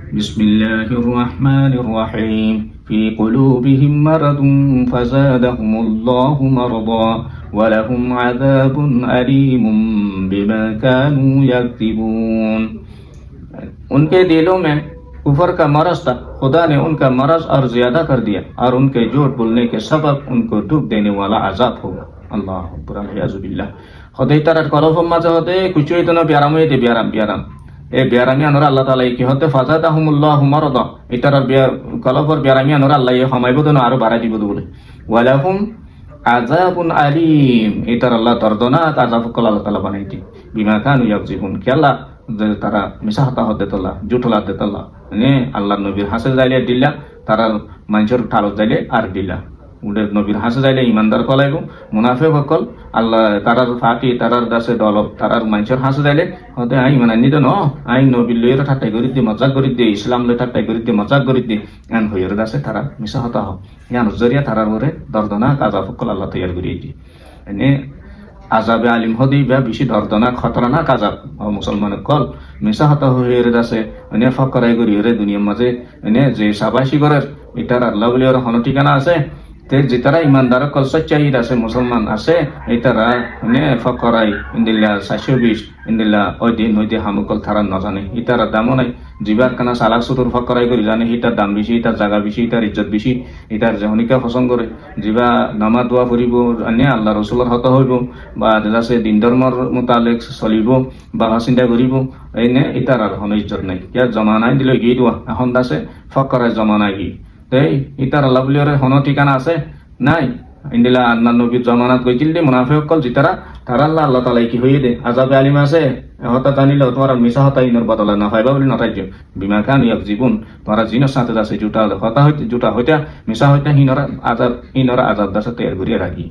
بسم الله الرحمن الرحيم في قلوبهم مرض فزادهم الله مرضا ولهم عذاب أليم بما كانوا يكذبون. उनके दिलों में कुफर का मरज था, खुदा ने उनका मरज और ज्यादा कर दिया और उनके झूठ बोलने के सबब उनको डूब देने वाला अजाब होगा। अल्लाह बिल्लाह। खुदा तरह कलफम माঝে হতে কিছুই তো না ব্যারাম হইতে ব্যারাম এই ব্যারামি আনরা আল্লাহ তাআলা কি হতে ফাজাদাহুমুল্লাহু মারাদা ইতার কলফর ব্যারামি আনরা আল্লাহ হামাইবো তো আরো বাড়াই দিব বলে ওয়ালাহুম আযাবুন আলীম ইতার আল্লাহ দর্দনাক আযাব কল আল্লাহ তাআলা বানাইতি বিমা কানু ইয়াকযিবুন কেলা তারা মিশাহতা হতে তোলা জুটলা হতে তোলা মানে আল্লাহ নবীর হাসে যাইলে দিলা তারা মানুষের ঠালো যাইলে আর দিলা উডে নবীর হাসে যাইলে ইমানদার কলাইব মুনাফিক হকল আল্লাহ তারার ফাটি তারার দাসে দলব তারার মানুষের হাসে যাইলে হতে আই মানে নিদ ন আই নবীর লইয়ের ঠাট্টাই করি দিয়ে মজাক করি দিয়ে ইসলাম লই ঠাট্টাই করি দিয়ে মজাক করি দিয়ে এন হইয়ের দাসে তারা মিশাহতা হোক ইয়ান জরিয়া তারার ওরে দর্দনা কাজা ফকল আল্লাহ তৈয়ার করিয়ে দি এনে আজাবে আলিম হদি বা বেশি দর্দনা খতরনাক আজাব মুসলমান কল মিশা হতা হয়ে আছে এনে ফকরাই করি রে দুনিয়ার মাঝে এনে যে সাবাসী করার এটার আল্লাহ বলে ওর হন ঠিকানা আছে তে যেতারা ইমানদার কল সচ্চাই আছে মুসলমান আছে এটারা এনে ফকরাই ইন্দিল্লা 720 ইন্দিল্লা ওই দিন হইতে হামুকল থারা নজানে এটার দামও নাই জিবার কানা সালাক সুতুর ফকরাই করি জানে এটার দাম বেশি এটার জায়গা বেশি এটার ইজ্জত বেশি এটার জহনিকা পছন্দ করে জিবা নামা দোয়া করিব আনে আল্লাহ রসুলের হত হইব বা আছে দিন ধর্মর মোতালেক চলিব বা চিন্তা করিব এনে এটার আর হন ইজ্জত নাই ইয়ার জমানাই দিলে গিয়ে দোয়া এখন দাসে ফকরাই জমানাই গিয়ে এই ইতার আল্লাহ বলি হন ঠিকানা আছে নাই ইন্দিলা আল্লাহ নবীর জমানাত কইছিল দে মুনাফিক কল জিতারা তারা আল্লাহ তাআলা কি হইয়ে দে আযাবে আলিম আছে হতা জানিলে তোমার মিশা হতা ইনর বদলা না পাইবা বলি নটাইছো বিমা কান ইয়াকজিবুন তোমার জিনের সাথে আছে জুটা হতা হইতে জুটা হইতা মিশা হইতা হিনর আযাব দাসে তৈরি করিয়া রাখি।